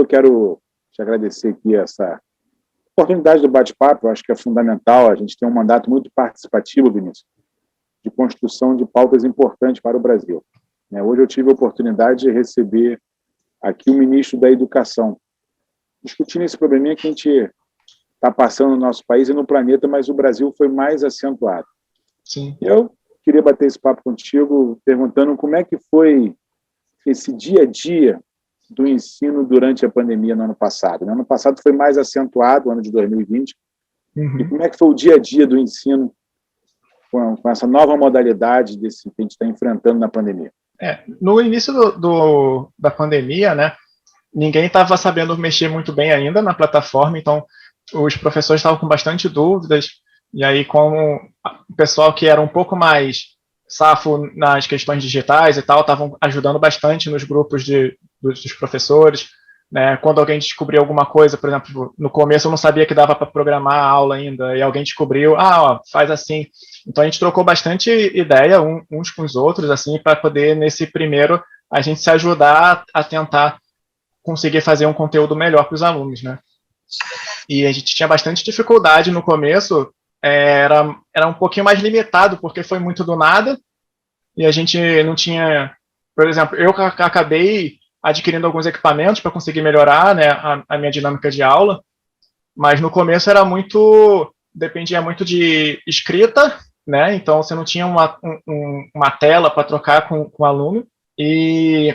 eu quero te agradecer aqui essa oportunidade do bate-papo. Eu acho que é fundamental. A gente tem um mandato muito participativo, Vinícius, de construção de pautas importantes para o Brasil. Hoje eu tive a oportunidade de receber aqui o ministro da Educação, discutindo esse probleminha que a gente está passando no nosso país e no planeta, mas o Brasil foi mais acentuado. Sim. Eu queria bater esse papo contigo, perguntando como é que foi esse dia a dia do ensino durante a pandemia no ano passado. No ano passado foi mais acentuado, o ano de 2020. E como é que foi o dia a dia do ensino com essa nova modalidade que a gente está enfrentando na pandemia? No início da pandemia, né, ninguém estava sabendo mexer muito bem ainda na plataforma, então os professores estavam com bastante dúvidas, e aí como o pessoal que era um pouco mais safo nas questões digitais e tal, estavam ajudando bastante nos grupos dos professores, né? Quando alguém descobriu alguma coisa, por exemplo, no começo eu não sabia que dava para programar a aula ainda, e alguém descobriu, faz assim. Então a gente trocou bastante ideia uns com os outros, assim, para poder, nesse primeiro, a gente se ajudar a tentar conseguir fazer um conteúdo melhor para os alunos, né? E a gente tinha bastante dificuldade no começo, era um pouquinho mais limitado, porque foi muito do nada, e a gente não tinha... Por exemplo, eu acabei adquirindo alguns equipamentos para conseguir melhorar, né, a minha dinâmica de aula, mas no começo dependia muito de escrita, né, então você não tinha uma tela para trocar com o aluno, e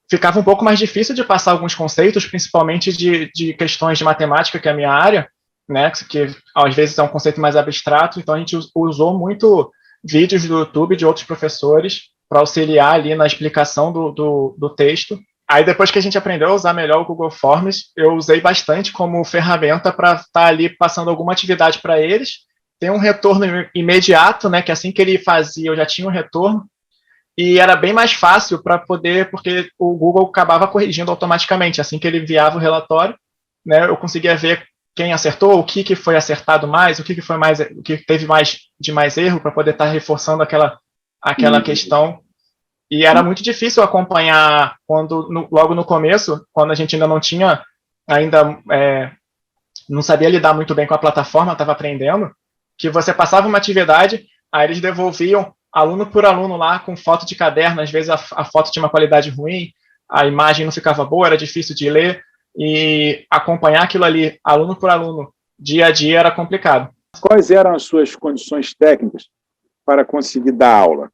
ficava um pouco mais difícil de passar alguns conceitos, principalmente de questões de matemática, que é a minha área, né, que às vezes é um conceito mais abstrato, então a gente usou muito vídeos do YouTube de outros professores para auxiliar ali na explicação do texto. Aí depois que a gente aprendeu a usar melhor o Google Forms, eu usei bastante como ferramenta para estar ali passando alguma atividade para eles, ter um retorno imediato, né, que assim que ele fazia eu já tinha um retorno, e era bem mais fácil para poder, porque o Google acabava corrigindo automaticamente, assim que ele enviava o relatório, né, eu conseguia ver quem acertou, o que foi acertado mais, o que foi mais, o que teve mais erro, para poder estar reforçando aquela questão. E era muito difícil acompanhar logo no começo, quando a gente ainda não tinha, não sabia lidar muito bem com a plataforma, estava aprendendo, que você passava uma atividade, aí eles devolviam aluno por aluno lá com foto de caderno, às vezes a foto tinha uma qualidade ruim, a imagem não ficava boa, era difícil de ler, e acompanhar aquilo ali, aluno por aluno, dia a dia, era complicado. Quais eram as suas condições técnicas para conseguir dar aula?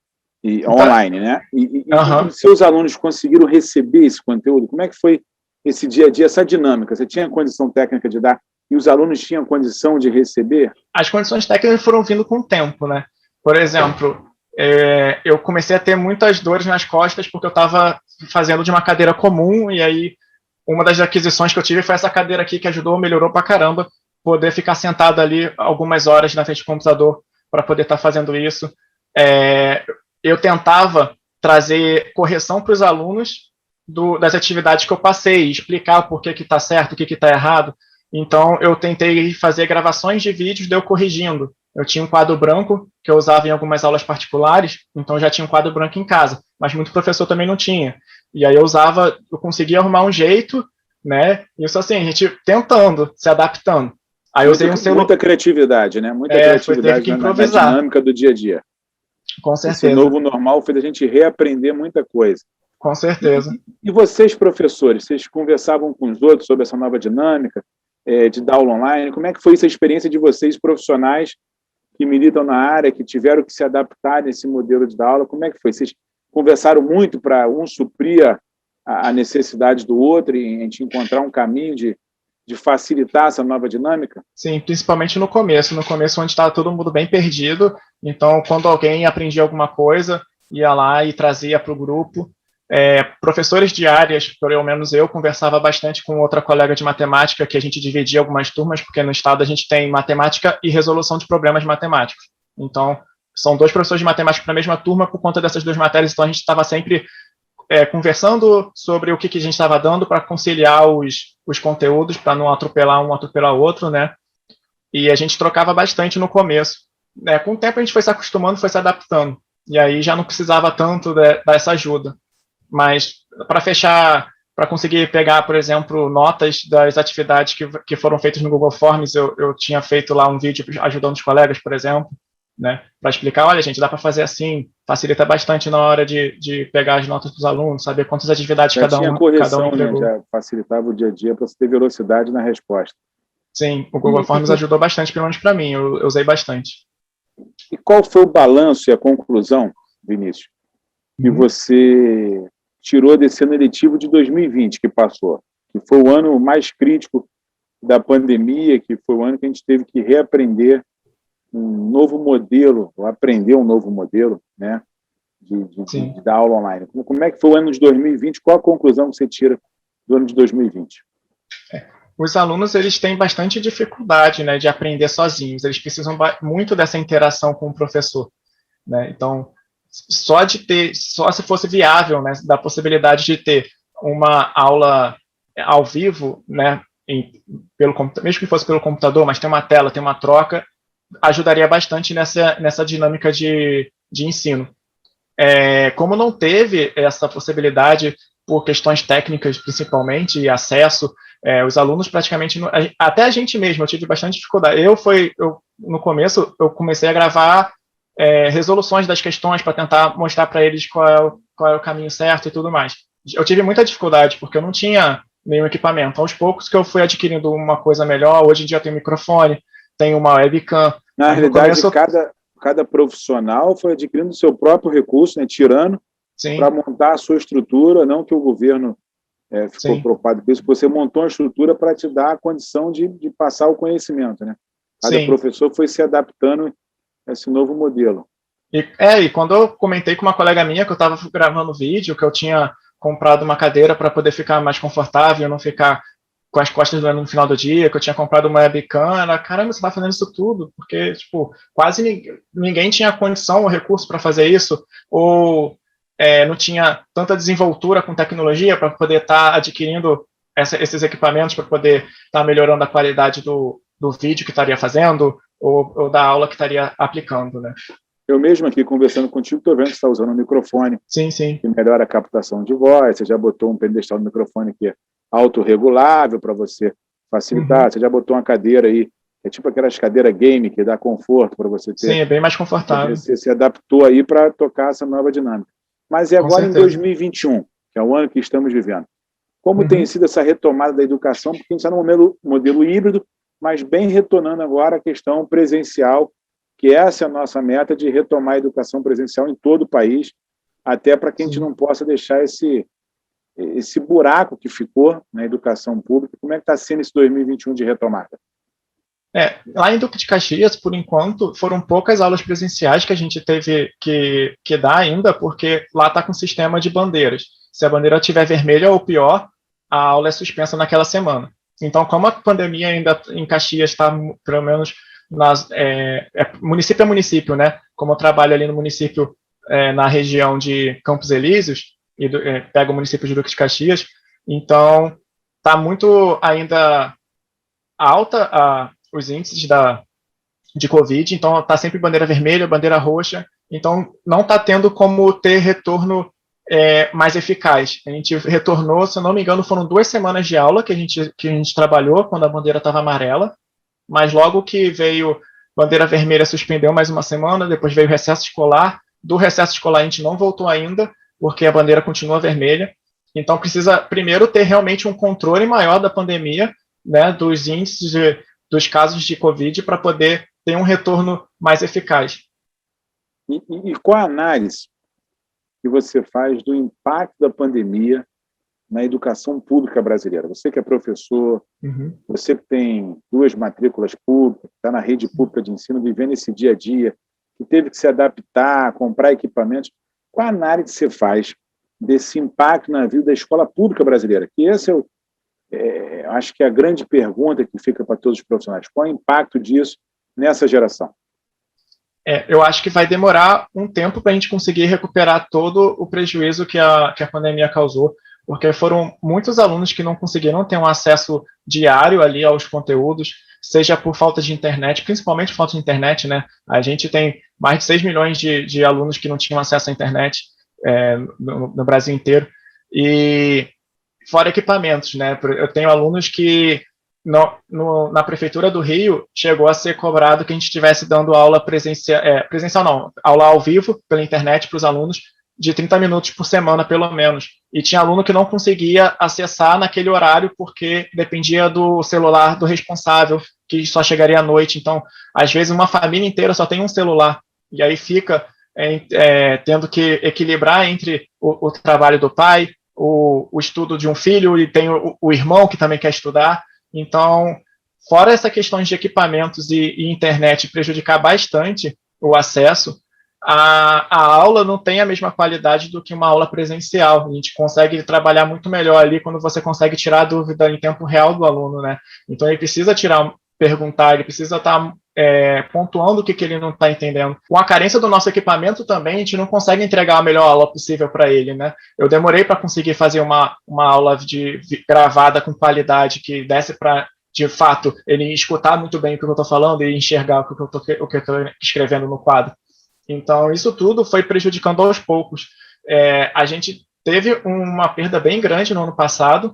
Online, né? E seus alunos conseguiram receber esse conteúdo? Como é que foi esse dia a dia, essa dinâmica? Você tinha condição técnica de dar e os alunos tinham condição de receber? As condições técnicas foram vindo com o tempo, né? Por exemplo, eu comecei a ter muitas dores nas costas porque eu estava fazendo de uma cadeira comum, e aí uma das aquisições que eu tive foi essa cadeira aqui, que melhorou pra caramba, poder ficar sentado ali algumas horas na frente do computador para poder estar fazendo isso. Eu tentava trazer correção para os alunos das atividades que eu passei, explicar o porquê que está certo, o que está errado. Então, eu tentei fazer gravações de vídeos de eu corrigindo. Eu tinha um quadro branco que eu usava em algumas aulas particulares, então já tinha um quadro branco em casa, mas muito professor também não tinha. E aí eu conseguia arrumar um jeito, né? Isso assim, a gente tentando, se adaptando. Aí eu usei muita criatividade, né? Muita criatividade na dinâmica do dia a dia. Com certeza. Esse novo normal fez a gente reaprender muita coisa. Com certeza. E vocês, professores, vocês conversavam com os outros sobre essa nova dinâmica de dar aula online? Como é que foi essa experiência de vocês, profissionais que militam na área, que tiveram que se adaptar nesse modelo de dar aula? Como é que foi? Vocês conversaram muito para um suprir a necessidade do outro e a gente encontrar um caminho de facilitar essa nova dinâmica? Sim, principalmente no começo. No começo, onde estava todo mundo bem perdido. Então, quando alguém aprendia alguma coisa, ia lá e trazia para o grupo. Professores de áreas, pelo menos eu, conversava bastante com outra colega de matemática, que a gente dividia algumas turmas, porque no estado a gente tem matemática e resolução de problemas matemáticos. Então, são 2 professores de matemática para a mesma turma por conta dessas 2 matérias, então a gente estava sempre conversando sobre o que a gente estava dando para conciliar os conteúdos, para não atropelar um atropelar o outro, né? E a gente trocava bastante no começo. Com o tempo a gente foi se acostumando, foi se adaptando, e aí já não precisava tanto dessa ajuda. Mas, para fechar para conseguir pegar, por exemplo, notas das atividades que foram feitas no Google Forms. Eu tinha feito lá um vídeo ajudando os colegas, por exemplo, né, para explicar, olha, gente, dá para fazer assim, facilita bastante na hora de pegar as notas dos alunos, saber quantas atividades Já tinha cada um correção, né? entregou. Já facilitava o dia a dia para você ter velocidade na resposta. Sim, o Google Forms ajudou bastante, pelo menos para mim, eu usei bastante. E qual foi o balanço e a conclusão, Vinícius, que você tirou desse ano eletivo de 2020 que passou, que foi o ano mais crítico da pandemia, que foi o ano que a gente teve que reaprender um novo modelo, ou aprender um novo modelo, né, de dar aula online. Como é que foi o ano de 2020? Qual a conclusão que você tira do ano de 2020? Os alunos, eles têm bastante dificuldade, né, de aprender sozinhos. Eles precisam muito dessa interação com o professor, né? Então, só se fosse viável, né, da possibilidade de ter uma aula ao vivo, né, mesmo que fosse pelo computador, mas tem uma tela, tem uma troca, ajudaria bastante nessa dinâmica de ensino. Como não teve essa possibilidade por questões técnicas, principalmente, e acesso, os alunos praticamente, até a gente mesmo, eu tive bastante dificuldade. No começo, eu comecei a gravar resoluções das questões para tentar mostrar para eles qual é o caminho certo e tudo mais. Eu tive muita dificuldade, porque eu não tinha nenhum equipamento. Aos poucos que eu fui adquirindo uma coisa melhor, hoje em dia eu tenho microfone, tenho uma webcam. Na realidade, cada profissional foi adquirindo o seu próprio recurso, né, tirando para montar a sua estrutura, não que o governo ficou preocupado com isso, você montou uma estrutura para te dar a condição de passar o conhecimento, né? Cada professor foi se adaptando a esse novo modelo. E quando eu comentei com uma colega minha que eu estava gravando vídeo, que eu tinha comprado uma cadeira para poder ficar mais confortável, não ficar com as costas doendo no final do dia, que eu tinha comprado uma webcam, ela, caramba, você está fazendo isso tudo? Porque, tipo, quase ninguém tinha condição ou recurso para fazer isso, ou não tinha tanta desenvoltura com tecnologia para poder estar adquirindo esses equipamentos para poder estar melhorando a qualidade do vídeo que estaria fazendo ou da aula que estaria aplicando, né? Eu mesmo aqui conversando contigo, estou vendo que você está usando um microfone que melhora a captação de voz, você já botou um pedestal no microfone que é autorregulável para você facilitar, você já botou uma cadeira aí, é tipo aquelas cadeiras game que dá conforto para você ter. Sim, é bem mais confortável. Você se adaptou aí para tocar essa nova dinâmica. Mas e agora em 2021, que é o ano que estamos vivendo? Como tem sido essa retomada da educação? Porque a gente está no modelo híbrido, mas bem retornando agora a questão presencial, que essa é a nossa meta de retomar a educação presencial em todo o país, até para que a gente não possa deixar esse buraco que ficou na educação pública. Como é que está sendo esse 2021 de retomada? Lá em Duque de Caxias, por enquanto, foram poucas aulas presenciais que a gente teve que dar ainda, porque lá está com sistema de bandeiras. Se a bandeira estiver vermelha ou pior, a aula é suspensa naquela semana. Então, como a pandemia ainda em Caxias está, pelo menos, município a município, né? Como eu trabalho ali no município, na região de Campos Elíseos, e pego o município de Duque de Caxias, então está muito ainda alta os índices de Covid, então está sempre bandeira vermelha, bandeira roxa, então não está tendo como ter retorno mais eficaz. A gente retornou, se eu não me engano, foram 2 semanas de aula que a gente trabalhou quando a bandeira estava amarela, mas logo que veio bandeira vermelha, suspendeu mais uma semana, depois veio recesso escolar. Do recesso escolar a gente não voltou ainda, porque a bandeira continua vermelha. Então precisa primeiro ter realmente um controle maior da pandemia, né, dos índices dos casos de Covid, para poder ter um retorno mais eficaz. E qual a análise que você faz do impacto da pandemia na educação pública brasileira? Você que é professor, você que tem 2 matrículas públicas, está na rede pública de ensino, vivendo esse dia a dia, que teve que se adaptar, comprar equipamentos. Qual a análise que você faz desse impacto na vida da escola pública brasileira? Que esse acho que é a grande pergunta que fica para todos os profissionais. Qual é o impacto disso nessa geração? Eu acho que vai demorar um tempo para a gente conseguir recuperar todo o prejuízo que a pandemia causou, porque foram muitos alunos que não conseguiram ter um acesso diário ali aos conteúdos, seja por falta de internet, principalmente falta de internet, né? A gente tem mais de 6 milhões de alunos que não tinham acesso à internet no Brasil inteiro, e fora equipamentos, né? Eu tenho alunos que na Prefeitura do Rio chegou a ser cobrado que a gente estivesse dando aula presencial não, aula ao vivo pela internet para os alunos de 30 minutos por semana, pelo menos. E tinha aluno que não conseguia acessar naquele horário porque dependia do celular do responsável, que só chegaria à noite. Então, às vezes, uma família inteira só tem um celular. E aí fica tendo que equilibrar entre o trabalho do pai, o estudo de um filho, e tem o irmão que também quer estudar. Então, fora essa questão de equipamentos e internet prejudicar bastante o acesso, a aula não tem a mesma qualidade do que uma aula presencial. A gente consegue trabalhar muito melhor ali quando você consegue tirar a dúvida em tempo real do aluno, né? Então, ele precisa perguntar, ele precisa estar pontuando o que ele não está entendendo. Com a carência do nosso equipamento também, a gente não consegue entregar a melhor aula possível para ele, né? Eu demorei para conseguir fazer uma aula gravada com qualidade que desse para, de fato, ele escutar muito bem o que eu estou falando e enxergar o que eu estou escrevendo no quadro. Então, isso tudo foi prejudicando aos poucos. A gente teve uma perda bem grande no ano passado,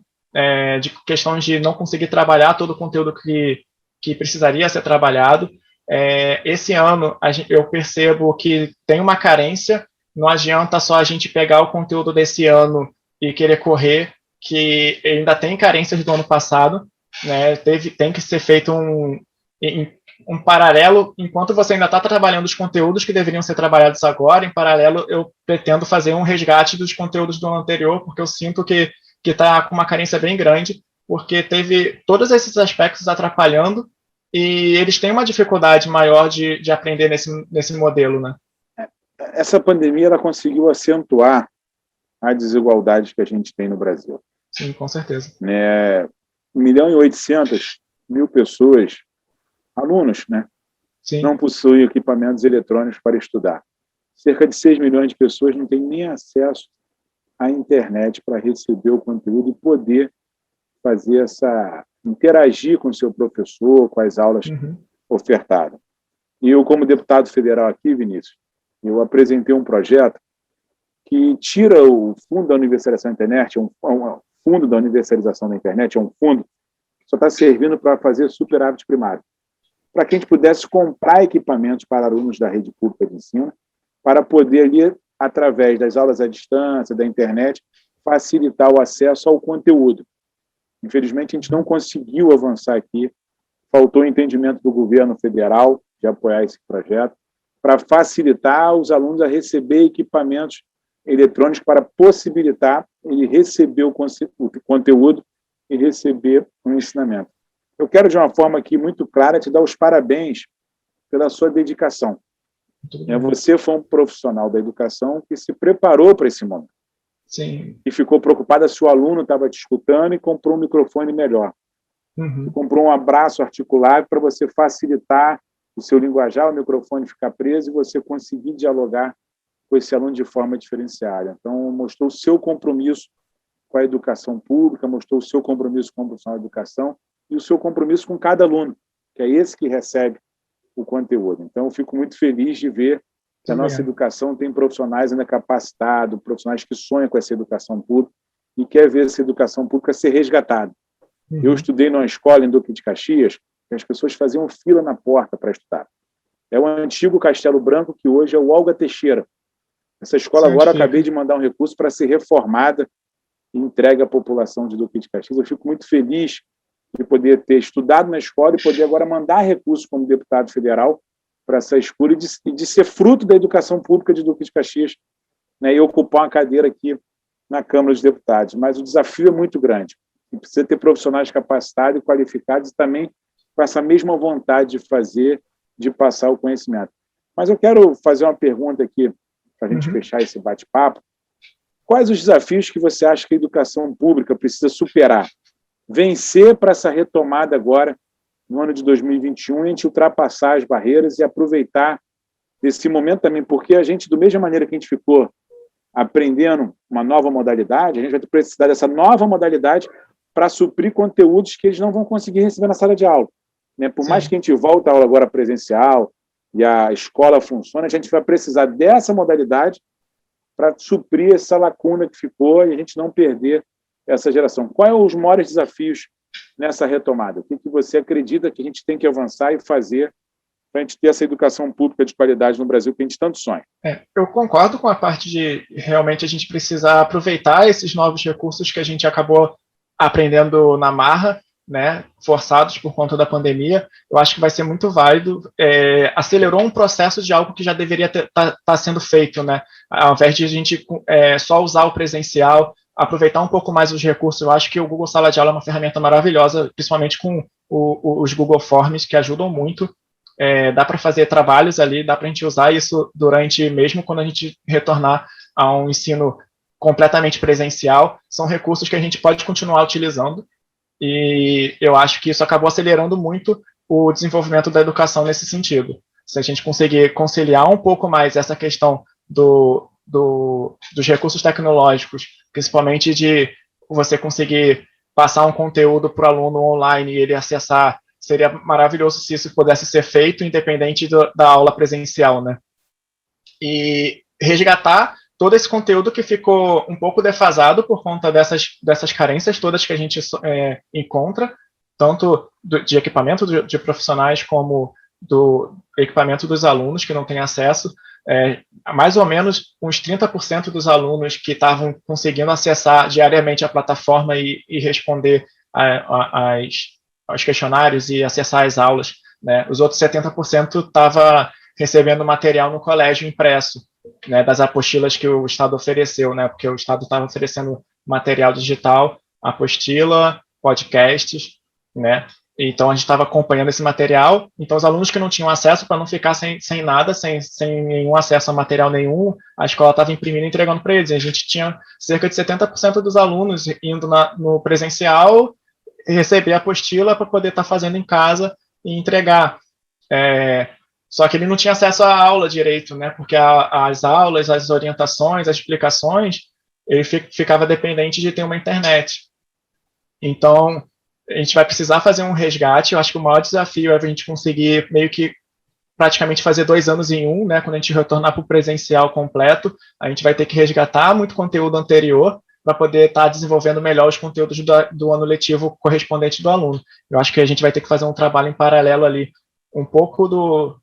de questões de não conseguir trabalhar todo o conteúdo que precisaria ser trabalhado. Esse ano, eu percebo que tem uma carência, não adianta só a gente pegar o conteúdo desse ano e querer correr, que ainda tem carências do ano passado, né? Tem que ser feito um paralelo, enquanto você ainda está trabalhando os conteúdos que deveriam ser trabalhados agora, em paralelo eu pretendo fazer um resgate dos conteúdos do ano anterior, porque eu sinto que está com uma carência bem grande, porque teve todos esses aspectos atrapalhando e eles têm uma dificuldade maior de aprender nesse modelo, né? Essa pandemia ela conseguiu acentuar a desigualdade que a gente tem no Brasil. Sim, com certeza. 1.800.000 pessoas, alunos, né, Sim. não possuem equipamentos eletrônicos para estudar. Cerca de 6 milhões de pessoas não têm nem acesso à internet para receber o conteúdo e poder fazer interagir com o seu professor, com as aulas ofertadas. E eu, como deputado federal aqui, Vinícius, eu apresentei um projeto que tira o fundo da universalização da internet, um fundo da universalização da internet, é um fundo que só está servindo para fazer superávit primário, para que a gente pudesse comprar equipamentos para alunos da rede pública de ensino, para poder ali, através das aulas à distância, da internet, facilitar o acesso ao conteúdo. Infelizmente, a gente não conseguiu avançar aqui, faltou entendimento do governo federal de apoiar esse projeto, para facilitar os alunos a receber equipamentos eletrônicos para possibilitar ele receber o conteúdo e receber o ensinamento. Eu quero, de uma forma aqui muito clara, te dar os parabéns pela sua dedicação. Você foi um profissional da educação que se preparou para esse momento. Sim. E ficou preocupada se o aluno estava te escutando e comprou um microfone melhor. Comprou um abraço articulado para você facilitar o seu linguajar, o microfone ficar preso e você conseguir dialogar com esse aluno de forma diferenciada. Então, mostrou o seu compromisso com a educação pública, mostrou o seu compromisso com o profissional de educação e o seu compromisso com cada aluno, que é esse que recebe o conteúdo. Então, eu fico muito feliz de ver que a nossa educação tem profissionais ainda capacitados, profissionais que sonham com essa educação pública e quer ver essa educação pública ser resgatada. Eu estudei numa escola em Duque de Caxias, que as pessoas faziam fila na porta para estudar. É o antigo Castelo Branco, que hoje é o Olga Teixeira. Essa escola agora eu acabei de mandar um recurso para ser reformada e entregue à população de Duque de Caxias. Eu fico muito feliz de poder ter estudado na escola e poder agora mandar recursos como deputado federal para essa escola e de ser fruto da educação pública de Duque de Caxias, né, e ocupar uma cadeira aqui na Câmara dos Deputados. Mas o desafio é muito grande. E precisa ter profissionais capacitados e qualificados e também com essa mesma vontade de fazer, de passar o conhecimento. Mas eu quero fazer uma pergunta aqui, para a gente fechar esse bate-papo. Quais os desafios que você acha que a educação pública precisa superar? Vencer para essa retomada agora, no ano de 2021, e a gente ultrapassar as barreiras e aproveitar desse momento também, porque a gente, da mesma maneira que a gente ficou aprendendo uma nova modalidade, a gente vai precisar dessa nova modalidade para suprir conteúdos que eles não vão conseguir receber na sala de aula. Né? Por mais que a gente volte à aula agora presencial e a escola funcione, a gente vai precisar dessa modalidade para suprir essa lacuna que ficou e a gente não perder essa geração. Quais são os maiores desafios nessa retomada? O que você acredita que a gente tem que avançar e fazer para a gente ter essa educação pública de qualidade no Brasil que a gente tanto sonha? Eu concordo com a parte de realmente a gente precisar aproveitar esses novos recursos que a gente acabou aprendendo na marra, né, forçados por conta da pandemia. Eu acho que vai ser muito válido. Acelerou um processo de algo que já deveria estar sendo feito, né? Ao invés de a gente só usar o presencial, aproveitar um pouco mais os recursos. Eu acho que o Google Sala de Aula é uma ferramenta maravilhosa, principalmente com os Google Forms, que ajudam muito. Dá para fazer trabalhos ali, dá para a gente usar isso durante, mesmo quando a gente retornar a um ensino completamente presencial. São recursos que a gente pode continuar utilizando. E eu acho que isso acabou acelerando muito o desenvolvimento da educação nesse sentido. Se a gente conseguir conciliar um pouco mais essa questão dos recursos tecnológicos, principalmente de você conseguir passar um conteúdo para o aluno online e ele acessar, seria maravilhoso se isso pudesse ser feito, independente da aula presencial, né? E resgatar todo esse conteúdo que ficou um pouco defasado por conta dessas carências todas que a gente encontra, tanto de equipamento de profissionais como do equipamento dos alunos que não têm acesso. Mais ou menos uns 30% dos alunos que estavam conseguindo acessar diariamente a plataforma e responder aos questionários e acessar as aulas, né? Os outros 70% estavam recebendo material no colégio impresso, né, das apostilas que o Estado ofereceu, né, porque o Estado estava oferecendo material digital, apostila, podcasts, né, então a gente estava acompanhando esse material. Então os alunos que não tinham acesso, para não ficar sem nada, sem nenhum acesso a material nenhum, a escola estava imprimindo e entregando para eles. E a gente tinha cerca de 70% dos alunos indo no presencial, receber a apostila para poder estar fazendo em casa e entregar. Só que ele não tinha acesso à aula direito, né? Porque as aulas, as orientações, as explicações, ele ficava dependente de ter uma internet. Então, a gente vai precisar fazer um resgate. Eu acho que o maior desafio é a gente conseguir meio que praticamente fazer 2 anos em um, né? Quando a gente retornar para o presencial completo, a gente vai ter que resgatar muito conteúdo anterior para poder estar desenvolvendo melhor os conteúdos do ano letivo correspondente do aluno. Eu acho que a gente vai ter que fazer um trabalho em paralelo ali, um pouco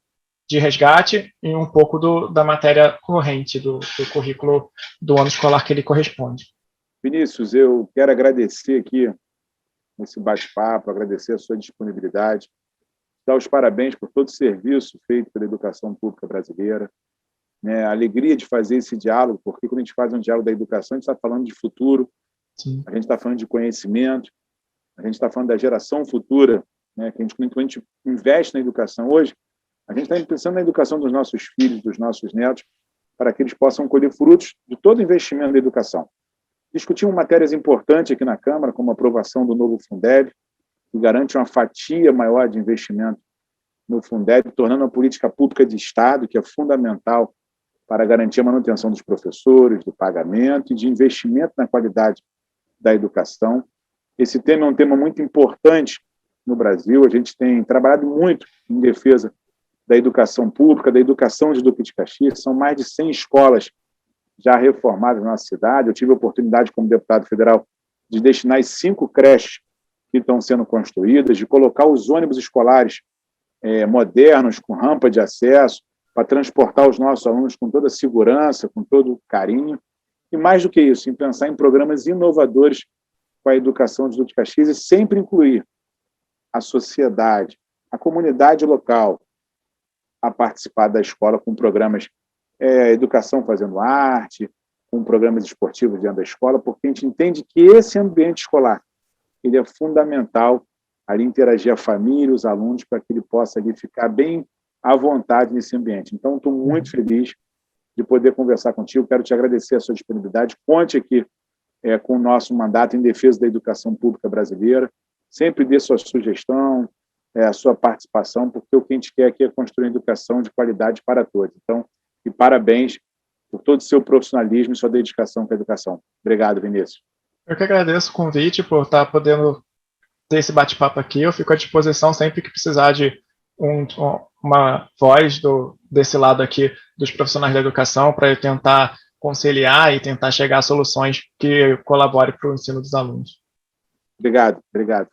de resgate e um pouco da matéria corrente do currículo do ano escolar que ele corresponde. Vinícius, eu quero agradecer aqui nesse bate-papo, agradecer a sua disponibilidade, dar os parabéns por todo o serviço feito pela educação pública brasileira, né? A alegria de fazer esse diálogo, porque quando a gente faz um diálogo da educação, a gente está falando de futuro, sim, a gente está falando de conhecimento, a gente está falando da geração futura, né? Que quando a gente investe na educação hoje, a gente está pensando na educação dos nossos filhos, dos nossos netos, para que eles possam colher frutos de todo o investimento da educação. Discutimos matérias importantes aqui na Câmara, como a aprovação do novo Fundeb, que garante uma fatia maior de investimento no Fundeb, tornando a política pública de Estado, que é fundamental para garantir a manutenção dos professores, do pagamento e de investimento na qualidade da educação. Esse tema é um tema muito importante no Brasil. A gente tem trabalhado muito em defesa da educação pública, da educação de Duque de Caxias. São mais de 100 escolas já reformadas na nossa cidade. Eu tive a oportunidade, como deputado federal, de destinar as 5 creches que estão sendo construídas, de colocar os ônibus escolares modernos, com rampa de acesso, para transportar os nossos alunos com toda a segurança, com todo o carinho. E mais do que isso, em pensar em programas inovadores com a educação de Duque de Caxias e sempre incluir a sociedade, a comunidade local, a participar da escola com programas educação fazendo arte, com programas esportivos dentro da escola, porque a gente entende que esse ambiente escolar ele é fundamental ali interagir a família, os alunos, para que ele possa ali ficar bem à vontade nesse ambiente. Então, estou muito feliz de poder conversar contigo, quero te agradecer a sua disponibilidade, conte aqui com o nosso mandato em defesa da educação pública brasileira, sempre dê sua sugestão, a sua participação, porque o que a gente quer aqui é construir educação de qualidade para todos. Então, e parabéns por todo o seu profissionalismo e sua dedicação com a educação. Obrigado, Vinícius. Eu que agradeço o convite por estar podendo ter esse bate-papo aqui. Eu fico à disposição sempre que precisar de uma voz desse lado aqui dos profissionais da educação para eu tentar conciliar e tentar chegar a soluções que colaborem para o ensino dos alunos. Obrigado.